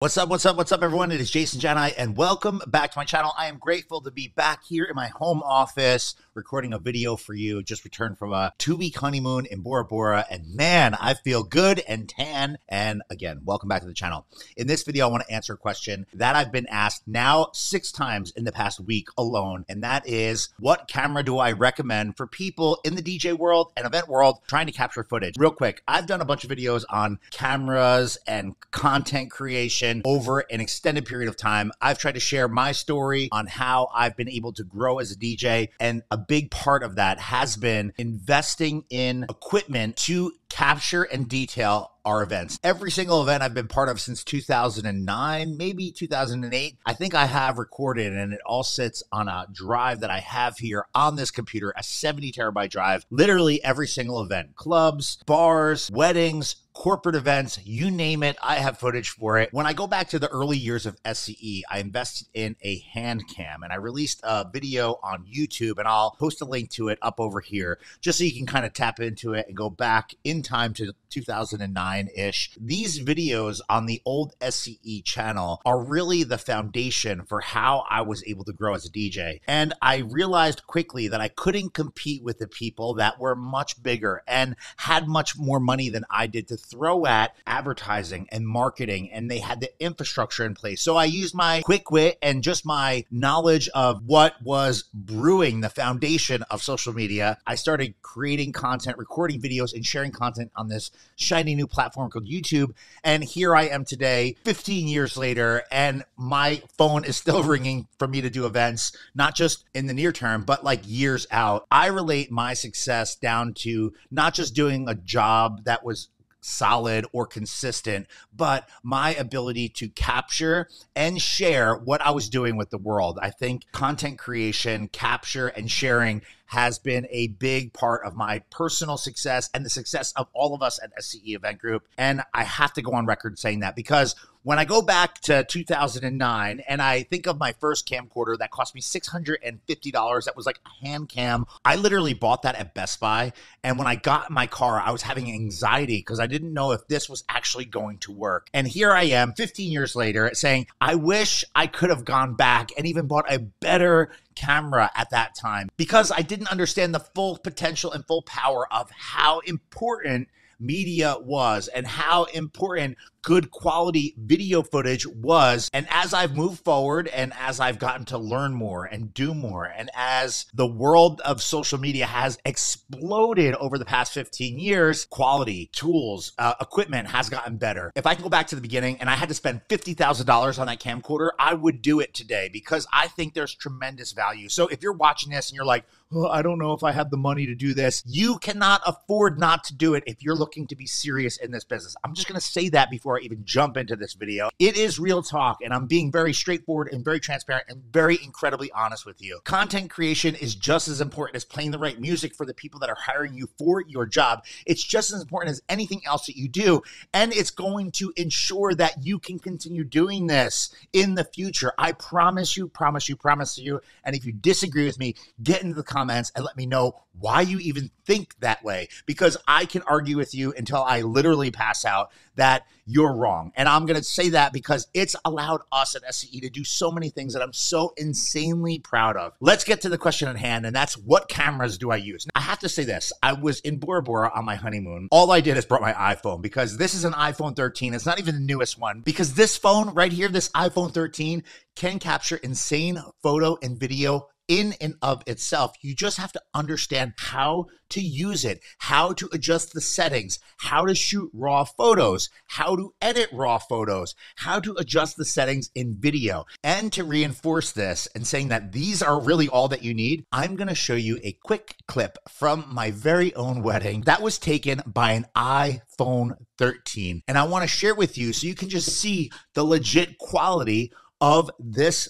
What's up, everyone? It is Jason Jani, and welcome back to my channel. I am grateful to be back here in my home office recording a video for you. Just returned from a 2-week honeymoon in Bora Bora, and man, I feel good and tan. And again, welcome back to the channel. In this video, I want to answer a question that I've been asked now 6 times in the past week alone, and that is, what camera do I recommend for people in the DJ world and event world trying to capture footage? Real quick, I've done a bunch of videos on cameras and content creation over an extended period of time. I've tried to share my story on how I've been able to grow as a DJ, and a big part of that has been investing in equipment to capture and detail our events. Every single event I've been part of since 2009, maybe 2008, I think I have recorded, and it all sits on a drive that I have here on this computer, a 70 terabyte drive. Literally every single event, clubs, bars, weddings, corporate events, you name it, I have footage for it. When I go back to the early years of SCE, I invested in a hand cam, and I released a video on YouTube, and I'll post a link to it up over here just so you can kind of tap into it and go back in time to 2009-ish. These videos on the old SCE channel are really the foundation for how I was able to grow as a DJ. And I realized quickly that I couldn't compete with the people that were much bigger and had much more money than I did to throw at advertising and marketing, and they had the infrastructure in place. So I used my quick wit and just my knowledge of what was brewing the foundation of social media. I started creating content, recording videos, and sharing content on this shiny new platform called YouTube. And here I am today, 15 years later, and my phone is still ringing for me to do events, not just in the near term, but like years out. I relate my success down to not just doing a job that was solid or consistent, but my ability to capture and share what I was doing with the world. I think content creation, capture, and sharing has been a big part of my personal success and the success of all of us at SCE Event Group. And I have to go on record saying that, because when I go back to 2009 and I think of my first camcorder that cost me $650, that was like a hand cam. I literally bought that at Best Buy. And when I got in my car, I was having anxiety because I didn't know if this was actually going to work. And here I am 15 years later saying, I wish I could have gone back and even bought a better camera at that time, because I didn't understand the full potential and full power of how important media was and how important good quality video footage was. And as I've moved forward and as I've gotten to learn more and do more, and as the world of social media has exploded over the past 15 years, quality, tools, equipment has gotten better. If I can go back to the beginning and I had to spend $50,000 on that camcorder, I would do it today, because I think there's tremendous value. So if you're watching this and you're like, oh, I don't know if I have the money to do this, you cannot afford not to do it if you're looking to be serious in this business. I'm just going to say that before I even jump into this video. It is real talk, and I'm being very straightforward and very transparent and very incredibly honest with you. Content creation is just as important as playing the right music for the people that are hiring you for your job. It's just as important as anything else that you do, and it's going to ensure that you can continue doing this in the future. I promise you, promise you, promise you. And if you disagree with me, get into the comments and let me know why you even think that way, because I can argue with you until I literally pass out that you're wrong. And I'm going to say that because it's allowed us at SCE to do so many things that I'm so insanely proud of. Let's get to the question at hand, and that's, what cameras do I use? Now, I have to say this. I was in Bora Bora on my honeymoon. All I did is brought my iPhone, because this is an iPhone 13. It's not even the newest one, because this phone right here, this iPhone 13, can capture insane photo and video in and of itself. You just have to understand how to use it, how to adjust the settings, how to shoot raw photos, how to edit raw photos, how to adjust the settings in video. And to reinforce this and saying that these are really all that you need, I'm going to show you a quick clip from my very own wedding that was taken by an iPhone 13. And I want to share it with you so you can just see the legit quality of this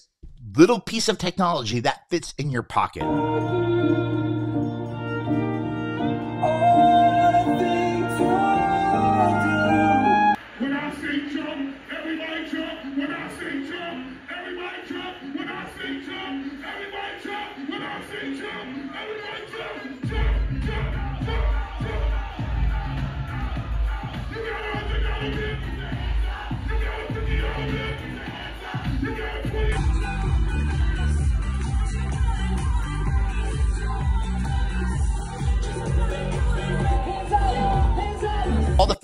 little piece of technology that fits in your pocket.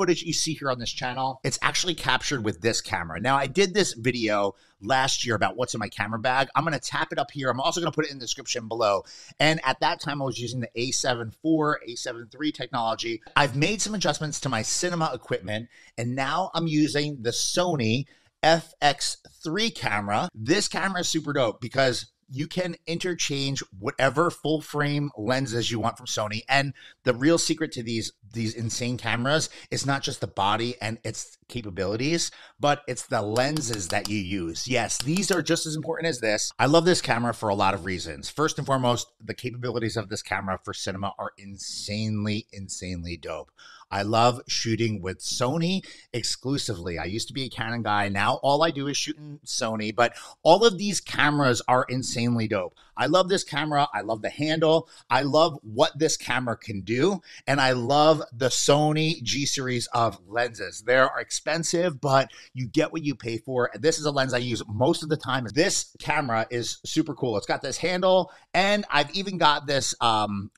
footage you see here on this channel, it's actually captured with this camera. Now, I did this video last year about what's in my camera bag. I'm going to tap it up here. I'm also going to put it in the description below. And at that time, I was using the A7 IV, A7 III technology. I've made some adjustments to my cinema equipment, and now I'm using the Sony FX3 camera. This camera is super dope because you can interchange whatever full frame lenses you want from Sony. And the real secret to these insane cameras is not just the body and its capabilities, but it's the lenses that you use. Yes, these are just as important as this. I love this camera for a lot of reasons. First and foremost, the capabilities of this camera for cinema are insanely dope. I love shooting with Sony exclusively. I used to be a Canon guy. Now all I do is shoot in Sony, but all of these cameras are insanely dope. I love this camera. I love the handle. I love what this camera can do. And I love the Sony G series of lenses. They're expensive, but you get what you pay for. This is a lens I use most of the time. This camera is super cool. It's got this handle, and I've even got this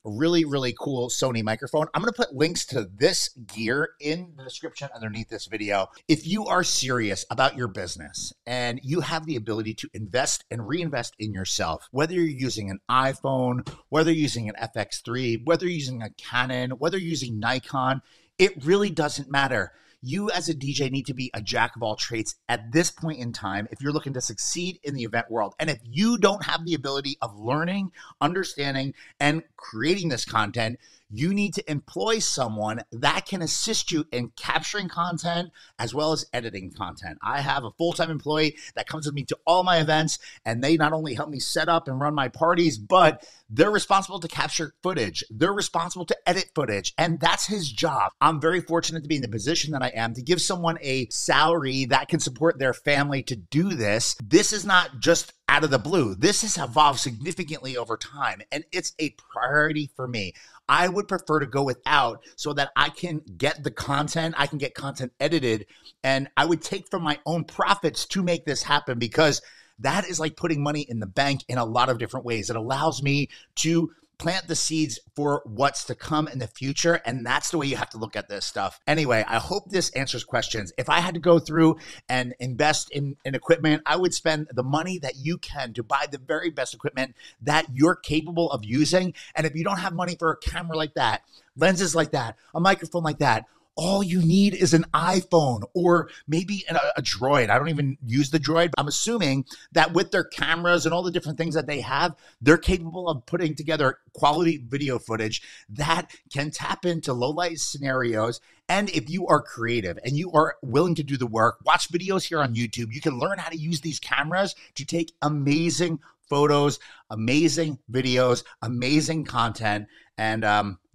really cool Sony microphone. I'm going to put links to this gear in the description underneath this video. If you are serious about your business and you have the ability to invest and reinvest in yourself, whether you're using an iPhone, whether you're using an FX3, whether you're using a Canon, whether you're using Nikon, it really doesn't matter. You as a DJ need to be a jack of all trades at this point in time if you're looking to succeed in the event world. And if you don't have the ability of learning, understanding, and creating this content, you need to employ someone that can assist you in capturing content as well as editing content. I have a full-time employee that comes with me to all my events, and they not only help me set up and run my parties, but they're responsible to capture footage. They're responsible to edit footage, and that's his job. I'm very fortunate to be in the position that I am to give someone a salary that can support their family to do this. This is not just out of the blue. This has evolved significantly over time, and it's a priority for me. I would prefer to go without so that I can get the content, I can get content edited, and I would take from my own profits to make this happen, because that is like putting money in the bank in a lot of different ways. It allows me to plant the seeds for what's to come in the future. And that's the way you have to look at this stuff. Anyway, I hope this answers questions. If I had to go through and invest in equipment, I would spend the money that you can to buy the very best equipment that you're capable of using. And if you don't have money for a camera like that, lenses like that, a microphone like that, all you need is an iPhone or maybe a Droid. I don't even use the Droid. I'm assuming that with their cameras and all the different things that they have, they're capable of putting together quality video footage that can tap into low light scenarios. And if you are creative and you are willing to do the work, watch videos here on YouTube. You can learn how to use these cameras to take amazing photos, amazing videos, amazing content. And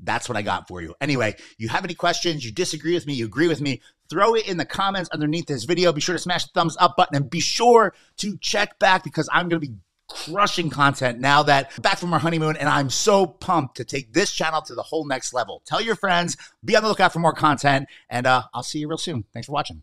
that's what I got for you. Anyway, you have any questions, you disagree with me, you agree with me, throw it in the comments underneath this video. Be sure to smash the thumbs up button and be sure to check back, because I'm going to be crushing content now that I'm back from our honeymoon, and I'm so pumped to take this channel to the whole next level. Tell your friends, be on the lookout for more content, and I'll see you real soon. Thanks for watching.